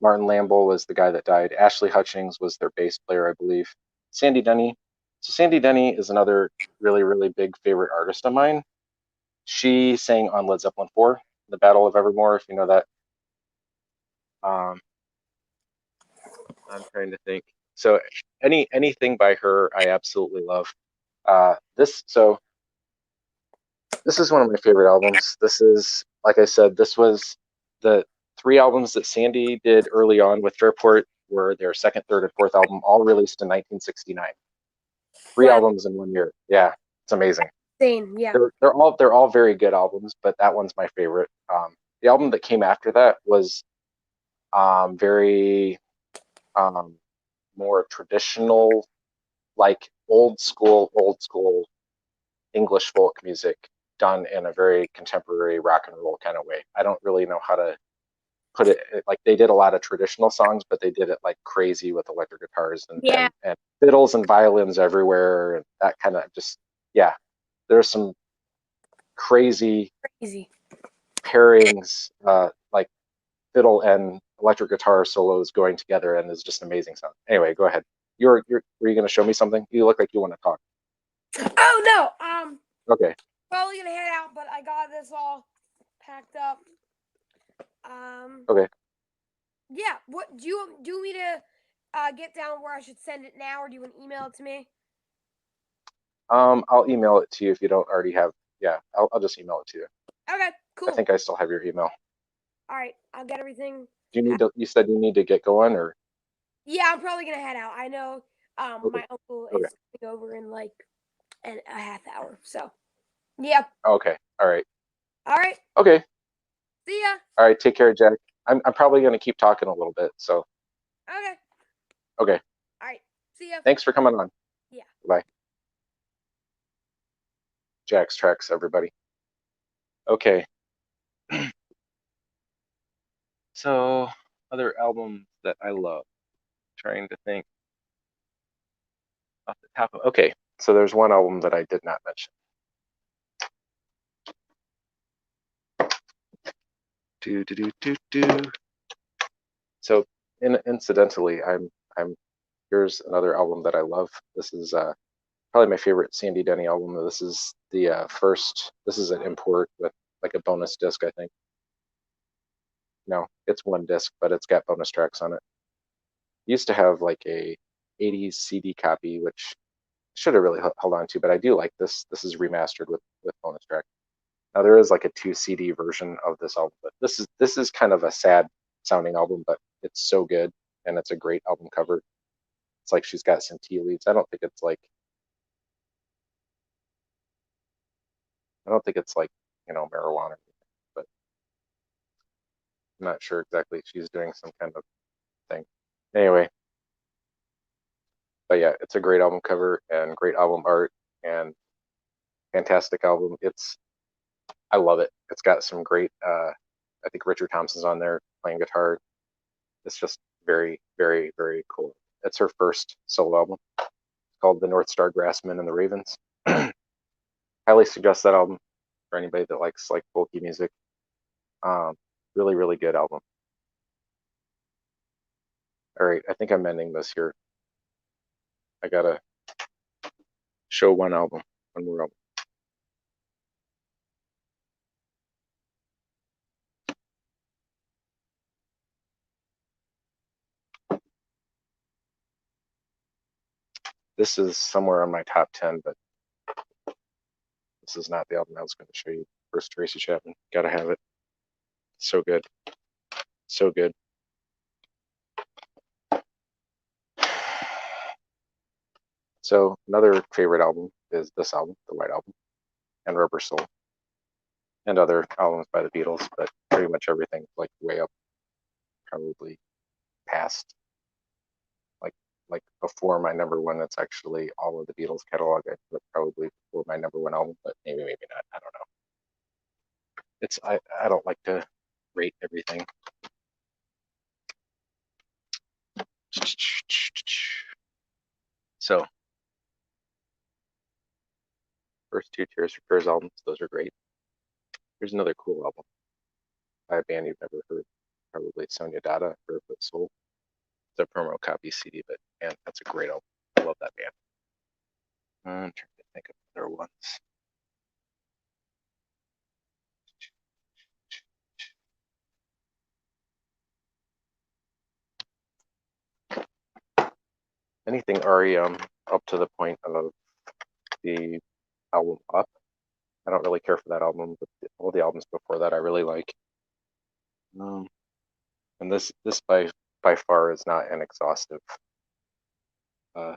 Speaker 1: Martin Lamble was the guy that died. Ashley Hutchings was their bass player, I believe. Sandy Denny. So Sandy Denny is another really, really big favorite artist of mine. she sang on Led Zeppelin 4, The Battle of Evermore, if you know that. Um, I'm trying to think. So anything by her, I absolutely love. This is one of my favorite albums. This is, like I said, this was the three albums that Sandy did early on with Fairport were their second, third, and fourth album, all released in 1969. Three
Speaker 2: Wow.
Speaker 1: albums in 1 year. Yeah, it's amazing.
Speaker 2: Insane. Yeah.
Speaker 1: They're all very good albums, but that one's my favorite. The album that came after that was very um, more traditional, like old school English folk music done in a very contemporary rock and roll kind of way. I don't really know how to put it. Like they did a lot of traditional songs, but they did it like crazy with electric guitars
Speaker 2: Yeah.
Speaker 1: and fiddles and violins everywhere and that kind of just, yeah. There's some crazy
Speaker 2: Easy.
Speaker 1: pairings, like fiddle and electric guitar solos going together, and it's just amazing sound. Anyway, go ahead. Were you going to show me something? You look like you want to talk.
Speaker 2: Oh no.
Speaker 1: Okay.
Speaker 2: Probably gonna head out, but I got this all packed up. Um.
Speaker 1: Okay.
Speaker 2: Yeah. What do you do? Me to get down where I should send it now, or do you want to email it to me?
Speaker 1: I'll email it to you if you don't already have. Yeah, I'll just email it to you.
Speaker 2: Okay.
Speaker 1: I
Speaker 2: Cool.
Speaker 1: think I still have your email.
Speaker 2: All right. I'll get everything.
Speaker 1: Do you need to? You said you need to get going, or
Speaker 2: Yeah, I'm probably gonna head out. I know.
Speaker 1: okay,
Speaker 2: My uncle
Speaker 1: okay,
Speaker 2: is coming over in like a half hour. So. Yeah.
Speaker 1: okay. All right.
Speaker 2: All right.
Speaker 1: Okay.
Speaker 2: See ya.
Speaker 1: All right. Take care, Jack. I'm probably going to keep talking a little bit. So
Speaker 2: Okay.
Speaker 1: okay.
Speaker 2: All right. See ya.
Speaker 1: Thanks for coming on.
Speaker 2: Yeah.
Speaker 1: Bye. Jack's Tracks, everybody. Okay. So other albums that I love. Trying to think off the top of. Okay. So there's one album that I did not mention. Do do do do do. So incidentally, I'm here's another album that I love. This is probably my favorite Sandy Denny album. This is the first. This is an import with like a bonus disc, I think. No, it's one disc, but it's got bonus tracks on it. Used to have like a 80s CD copy, which should have really held on to, but I do like this. This is remastered with bonus track. Now there is like a 2 CD version of this album, but this is kind of a sad sounding album, but it's so good and it's a great album cover. It's like she's got some tea leaves. I don't think it's like, marijuana, but I'm not sure exactly. She's doing some kind of thing. Anyway, but yeah, it's a great album cover and great album art and fantastic album. I love it. It's got some great. I think Richard Thompson's on there playing guitar. It's just very, very, very cool. It's her first solo album. It's called The North Star Grassmen and the Ravens. Highly suggest that album for anybody that likes like folky music. Um, really, really good album. All right, I think I'm ending this here. I gotta show one album, one more album. This is somewhere on my top 10, but this is not the album I was going to show you. First, Tracy Chapman. Gotta have it. So good. So good. So another favorite album is this album, the White Album, and Rubber Soul, and other albums by the Beatles, but pretty much everything like way up, probably past like like before my number one. That's actually all of the Beatles catalog. I put probably before my number one album, but maybe not. I don't know. I don't like to rate everything. So first two Tears for Fears albums, those are great. Here's another cool album by a band you've never heard, probably Sonia Dada, Barefoot Soul. It's a promo copy CD, but man, that's a great album. I love that band. I'm trying to think of other ones. anything REM up to the point of the album Up. I don't really care for that album, but all the albums before that I really like. And this by far is not an exhaustive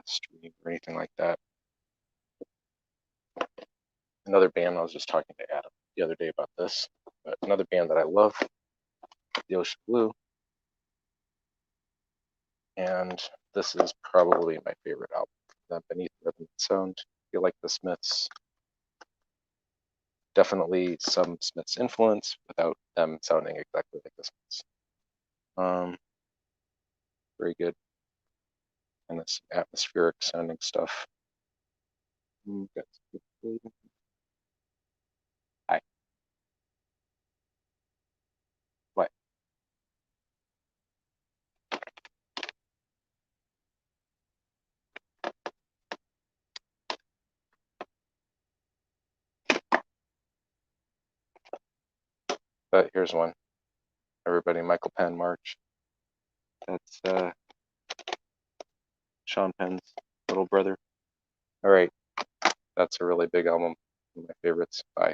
Speaker 1: stream or anything like that. Another band, I was just talking to Adam the other day about this, but another band that I love, the Ocean Blue, and this is probably my favorite album, Beneath Rhythm and Sound. If you like the Smiths, definitely some Smiths influence without them sounding exactly like the Smiths. Very good, and this atmospheric sounding stuff. Hi. What? But here's one. Everybody, Michael Penn March. That's Sean Penn's little brother. All right, that's a really big album. One of my favorites. Bye.